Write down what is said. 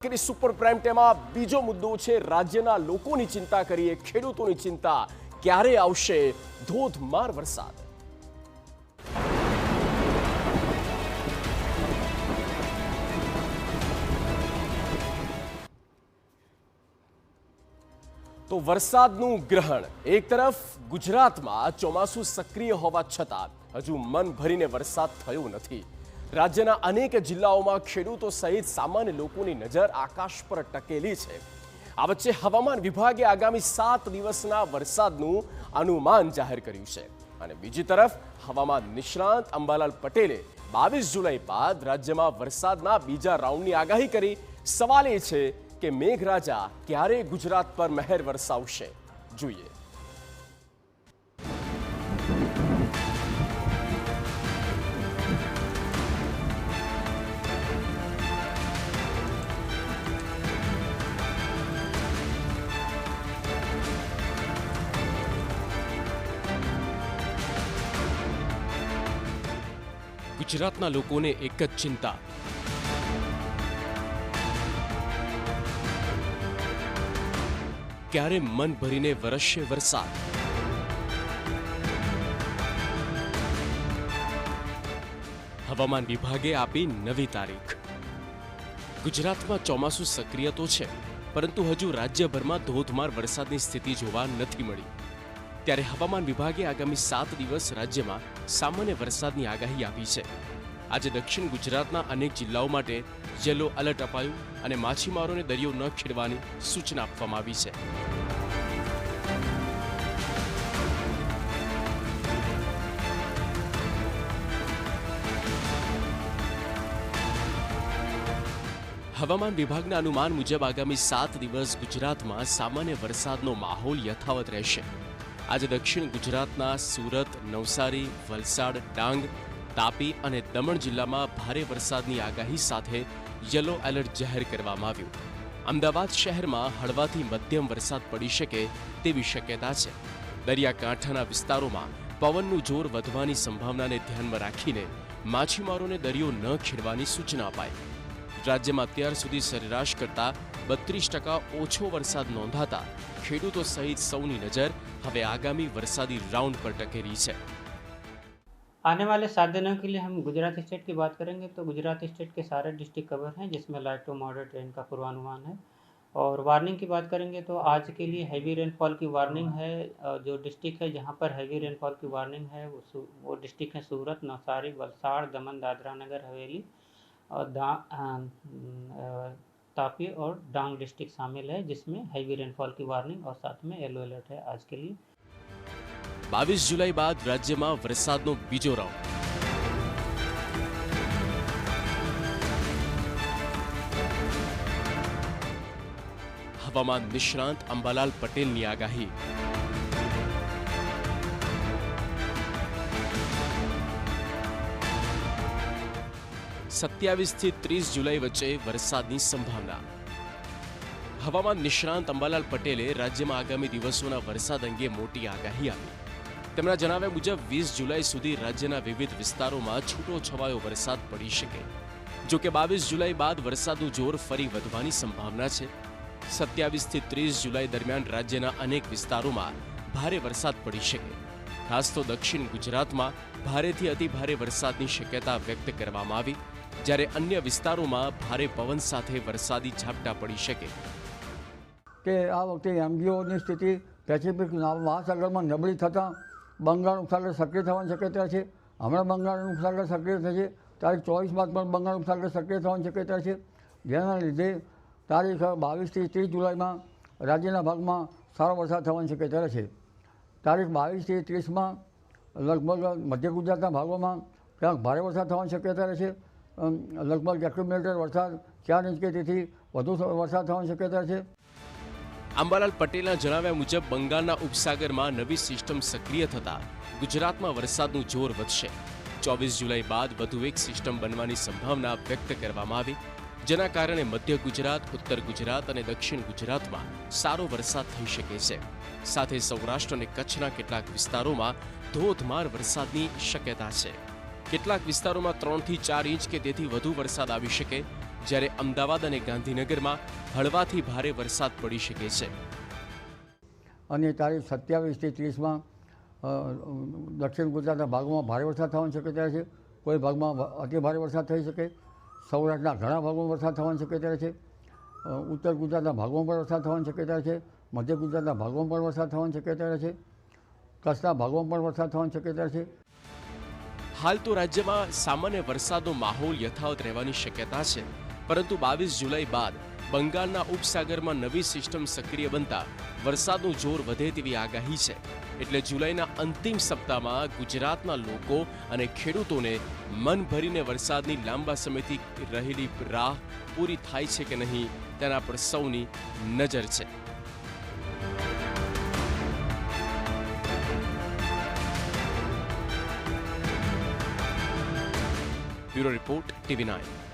Super prime ટાઈમમાં બીજો મુદ્દો છે રાજ્યના લોકોની ચિંતા કરીએ ખેડૂતોની ચિંતા ક્યારે આવશે ધોધમાર વરસાદ। તો વરસાદનું ગ્રહણ એક તરફ ગુજરાતમાં ચોમાસું સક્રિય હોવા છતાં હજુ મન ભરીને વરસાદ થયો નથી। રાજ્યના અનેક જિલ્લાઓમાં ખેડૂતો સહિત સામાન્ય લોકોની નજર આકાશ પર ટકેલી છે। આ વચ્ચે હવામાન વિભાગે આગામી 7 દિવસના વરસાદનું અનુમાન જાહેર કર્યું છે અને બીજી તરફ હવામાન નિષ્ણાંત અંબાલાલ પટેલે 22 જુલાઈ બાદ રાજ્યમાં વરસાદના બીજા રાઉન્ડની આગાહી કરી। સવાલ એ છે કે મેઘરાજા ક્યારે ગુજરાત પર મહેર વરસાવશે, જોઈએ। ગુજરાતના લોકોને એક જ ચિંતા, ક્યારે મન ભરીને વરસશે વરસાદ। હવામાન વિભાગે આપી નવી તારીખ। ગુજરાતમાં ચોમાસું સક્રિય તો છે, પરંતુ હજુ રાજ્યભરમાં ધોધમાર વરસાદની સ્થિતિ જોવા નથી મળી। ત્યારે હવામાન વિભાગે આગામી 7 દિવસ રાજ્યમાં સામાન્ય વરસાદની આગાહી આપી છે। આજે દક્ષિણ ગુજરાતના અનેક જિલ્લાઓ માટે યલો એલર્ટ અપાયું અને માછીમારોને દરિયો ન ખેડવાની સૂચના આપવામાં આવી છે। હવામાન વિભાગના અનુમાન મુજબ આગામી 7 દિવસ ગુજરાતમાં સામાન્ય વરસાદનો માહોલ યથાવત રહેશે। આજે દક્ષિણ ગુજરાતના સુરત, નવસારી, વલસાડ, ડાંગ, તાપી અને દમણ જિલ્લામાં ભારે વરસાદની આગાહી સાથે યલો એલર્ટ જાહેર કરવામાં આવ્યું। અમદાવાદ શહેરમાં હળવાથી મધ્યમ વરસાદ પડી શકે તેવી શક્યતા છે। દરિયાકાંઠાના વિસ્તારોમાં પવનનું જોર વધવાની સંભાવનાને ધ્યાનમાં રાખીને માછીમારોને દરિયો ન ખેડવાની સૂચના અપાઈ। રાજ્યમાં અત્યાર સુધી સરેરાશ કરતાં 32% ઓછો વરસાદ નોંધાતા ખેડૂતો સહિત સૌની નજર હવે आगामी वरसादी राउंड पर टकेरी है। आने वाले 7 दिनों के लिए हम गुजरात स्टेट की बात करेंगे तो गुजरात स्टेट के सारे डिस्ट्रिक्ट कवर हैं, जिसमें लाइट टू मॉडरेट रेन का पूर्वानुमान है। और वार्निंग की बात करेंगे तो आज के लिए हैवी रेनफॉल की वार्निंग है। जो डिस्ट्रिक्ट है जहां पर हैवी रेनफॉल की वार्निंग है वो डिस्ट्रिक्ट है सूरत, नवसारी, वलसाड़, दमन, दादरा नगर हवेली और तापी और डांग डिस्ट्रिक्ट शामिल है, जिसमें हैवी रेनफॉल की वार्निंग और साथ में येलो अलर्ट है आज के लिए। 22 जुलाई बाद राज्यમાં વરસાદનો બીજો રાઉન્ડ। હવામાન નિષ્ણાંત અંબાલાલ પટેલની આગાહી। सत्यावीस થી 30 जुलाई वच्चे वरसादनी संभावना। हवामान निष्णांत अंबालाल पटेले राज्यમાં आगामी દિવસોના વરસાદ અંગે મોટી આગાહી આપી। તેમના જણાવ્યા મુજબ 20 જુલાઈ સુધી રાજ્યના વિવિધ વિસ્તારોમાં છૂટો છવાયો વરસાદ પડી શકે। જો કે 22 જુલાઈ બાદ વરસાદનું જોર ફરી વધવાની સંભાવના છે। 27 થી 30 જુલાઈ દરમિયાન રાજ્યના અનેક વિસ્તારોમાં ભારે વરસાદ પડી શકે। ખાસ તો દક્ષિણ ગુજરાતમાં ભારેથી અતિ ભારે વરસાદની શક્યતા વ્યક્ત કરવામાં આવી, જ્યારે અન્ય વિસ્તારોમાં ભારે પવન સાથે વરસાદી ઝાપટા પડી શકે। કે આ વખતે એમજીઓની સ્થિતિ પેસિફિક મહાસાગરમાં નબળી થતાં બંગાળ ઉપસાગર સક્રિય થવાની શક્યતા છે। હમણાં બંગાળ ઉપસાગર સક્રિય થશે, તારીખ 24 બાદ પણ બંગાળ ઉપસાગર સક્રિય થવાની શક્યતા છે, જેના લીધે તારીખ 22 થી 30 જુલાઈમાં રાજ્યના ભાગમાં સારો વરસાદ થવાની શક્યતા છે। તારીખ 22 થી 30માં લગભગ મધ્ય ગુજરાતના ભાગોમાં ક્યાંક ભારે વરસાદ થવાની શક્યતા છે। લગભગ એક્યુમ્યુલેટર વરસાદ 4 ઇંચ કે તેથી વધુ વરસાદ થવાની શક્યતા છે। અંબાલાલ પટેલના જણાવ્યા મુજબ બંગાળના ઉપસાગરમાં નવી સિસ્ટમ સક્રિય થતાં ગુજરાતમાં વરસાદનું જોર વધશે। 24 જુલાઈ બાદ વધુ એક સિસ્ટમ બનવાની સંભાવના વ્યક્ત કરવામાં આવી, જેના કારણે મધ્ય ગુજરાત, ઉત્તર ગુજરાત અને દક્ષિણ ગુજરાતમાં સારો વરસાદ થઈ શકે છે। સાથે સૌરાષ્ટ્ર અને કચ્છના કેટલાક વિસ્તારોમાં ધોધમાર વરસાદની શક્યતા છે। કેટલાક વિસ્તારોમાં 3 થી 4 ઇંચ કે તેથી વધુ વરસાદ આવી શકે, જ્યારે અમદાવાદ અને ગાંધીનગરમાં હળવાથી ભારે વરસાદ પડી શકે છે. અને તારીખ 27 થી 30માં દક્ષિણ ગુજરાતના ભાગોમાં ભારે વરસાદ થવાની શક્યતા છે. કોઈ ભાગમાં અતિ ભારે વરસાદ થઈ શકે. સૌરાષ્ટ્રના ઘણા ભાગોમાં વરસાદ થવાની શક્યતા છે. ઉત્તર ગુજરાતના ભાગોમાં પણ વરસાદ થવાની શક્યતા છે. મધ્ય ગુજરાતના ભાગોમાં પણ વરસાદ થવાની શક્યતા છે. કચ્છના ભાગોમાં પણ વરસાદ થવાની શક્યતા છે. હાલ તો રાજ્યમાં સામાન્ય વરસાદનો માહોલ યથાવત રહેવાની શક્યતા છે, પરંતુ 22 જુલાઈ બાદ બંગાળના ઉપસાગરમાં નવી સિસ્ટમ સક્રિય બનતા વરસાદનું જોર વધે તેવી આગાહી છે. એટલે જુલાઈના અંતિમ સપ્તાહમાં ગુજરાતના લોકો અને ખેડૂતોને મન ભરીને વરસાદની લાંબા સમયથી રહેલી રાહ પૂરી થાય છે કે નહીં તેના પર સૌની નજર છે. Bureau report, TV9.